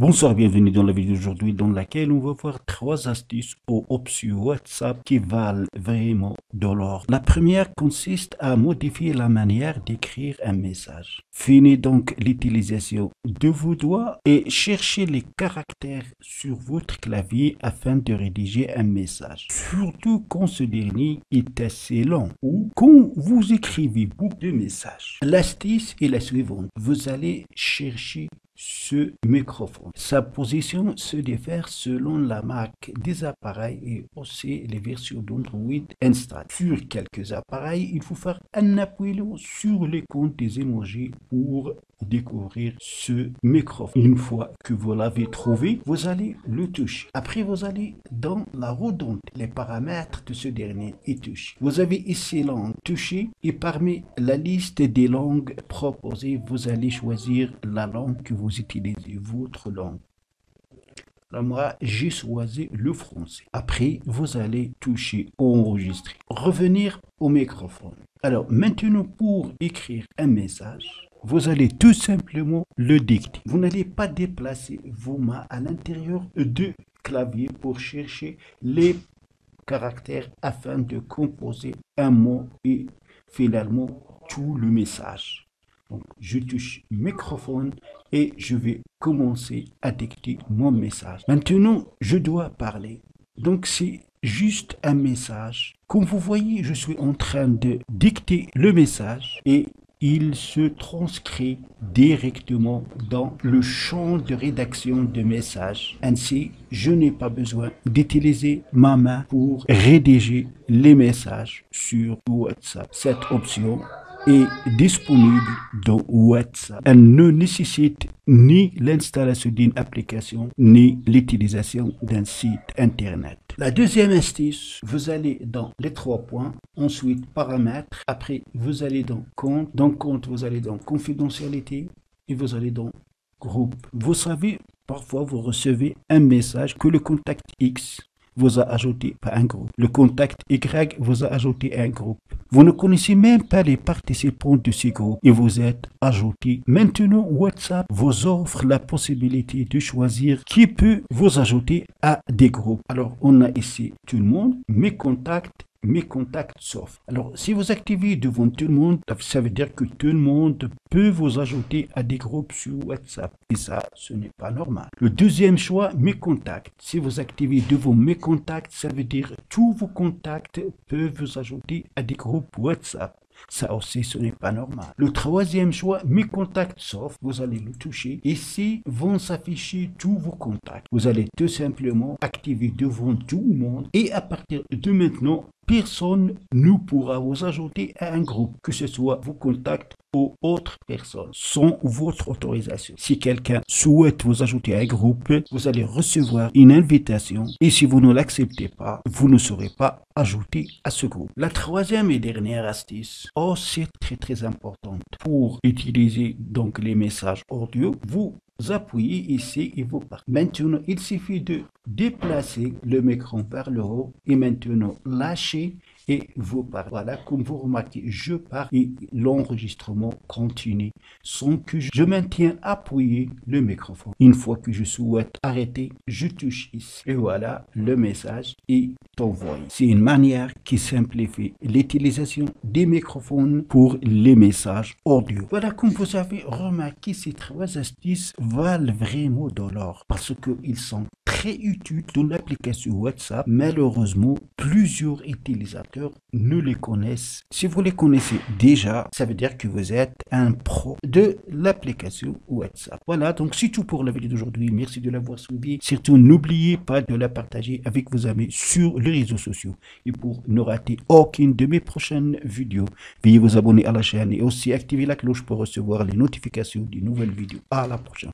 Bonsoir, bienvenue dans la vidéo d'aujourd'hui dans laquelle on va voir trois astuces ou options WhatsApp qui valent vraiment de l'or. La première consiste à modifier la manière d'écrire un message. Finissez donc l'utilisation de vos doigts et cherchez les caractères sur votre clavier afin de rédiger un message. Surtout quand ce dernier est assez long ou quand vous écrivez beaucoup de messages. L'astuce est la suivante. Vous allez chercher ce microphone. Sa position se diffère selon la marque des appareils et aussi les versions d'Android installées. Sur quelques appareils, il faut faire un appui sur l'icône des emojis pour découvrir ce microphone. Une fois que vous l'avez trouvé, vous allez le toucher. Après, vous allez dans la redonde, les paramètres de ce dernier et toucher. Vous avez ici langue toucher et parmi la liste des langues proposées, vous allez choisir la langue que vous utilisez, votre langue. Alors moi, j'ai choisi le français. Après, vous allez toucher enregistrer. Revenir au microphone. Alors maintenant, pour écrire un message, vous allez tout simplement le dicter. Vous n'allez pas déplacer vos mains à l'intérieur du clavier pour chercher les caractères afin de composer un mot et finalement tout le message. Donc, je touche microphone et je vais commencer à dicter mon message. Maintenant, je dois parler. Donc, c'est juste un message. Comme vous voyez, je suis en train de dicter le message et il se transcrit directement dans le champ de rédaction de message. Ainsi, je n'ai pas besoin d'utiliser ma main pour rédiger les messages sur WhatsApp. Cette option est disponible dans WhatsApp. Elle ne nécessite ni l'installation d'une application, ni l'utilisation d'un site internet. La deuxième astuce, vous allez dans les trois points, ensuite paramètres, après vous allez dans compte, vous allez dans confidentialité et vous allez dans groupe. Vous savez, parfois vous recevez un message que le contact X vous a ajouté à un groupe. Le contact Y vous a ajouté à un groupe. Vous ne connaissez même pas les participants de ces groupes et vous êtes ajouté. Maintenant, WhatsApp vous offre la possibilité de choisir qui peut vous ajouter à des groupes. Alors, on a ici tout le monde, mes contacts sauf. Alors, si vous activez devant tout le monde, ça veut dire que tout le monde peut vous ajouter à des groupes sur WhatsApp. Et ça, ce n'est pas normal. Le deuxième choix, mes contacts. Si vous activez devant mes contacts, ça veut dire que tous vos contacts peuvent vous ajouter à des groupes WhatsApp. Ça aussi, ce n'est pas normal. Le troisième choix, mes contacts sauf, vous allez le toucher. Ici, vont s'afficher tous vos contacts. Vous allez tout simplement activer devant tout le monde. Et à partir de maintenant, personne ne pourra vous ajouter à un groupe, que ce soit vos contacts ou autres personnes, sans votre autorisation. Si quelqu'un souhaite vous ajouter à un groupe, vous allez recevoir une invitation et si vous ne l'acceptez pas, vous ne serez pas ajouté à ce groupe. La troisième et dernière astuce, c'est très importante. Pour utiliser donc les messages audio, vous appuyez ici et vous partez. Maintenant, il suffit de déplacer le micro vers le haut et maintenant lâcher et vous parlez. Voilà, comme vous remarquez, je pars et l'enregistrement continue sans que je maintienne appuyé le microphone. Une fois que je souhaite arrêter, je touche ici. Et voilà, le message est envoyé. C'est une manière qui simplifie l'utilisation des microphones pour les messages audio. Voilà, comme vous avez remarqué, ces trois astuces valent vraiment de l'or parce qu'ils sont très utiles dans l'application WhatsApp. Malheureusement, plusieurs utilisateurs ne les connaissent. Si vous les connaissez déjà, ça veut dire que vous êtes un pro de l'application WhatsApp. Voilà, donc c'est tout pour la vidéo d'aujourd'hui. Merci de l'avoir suivi. Surtout, n'oubliez pas de la partager avec vos amis sur les réseaux sociaux. Et pour ne rater aucune de mes prochaines vidéos, veuillez vous abonner à la chaîne et aussi activer la cloche pour recevoir les notifications des nouvelles vidéos. À la prochaine.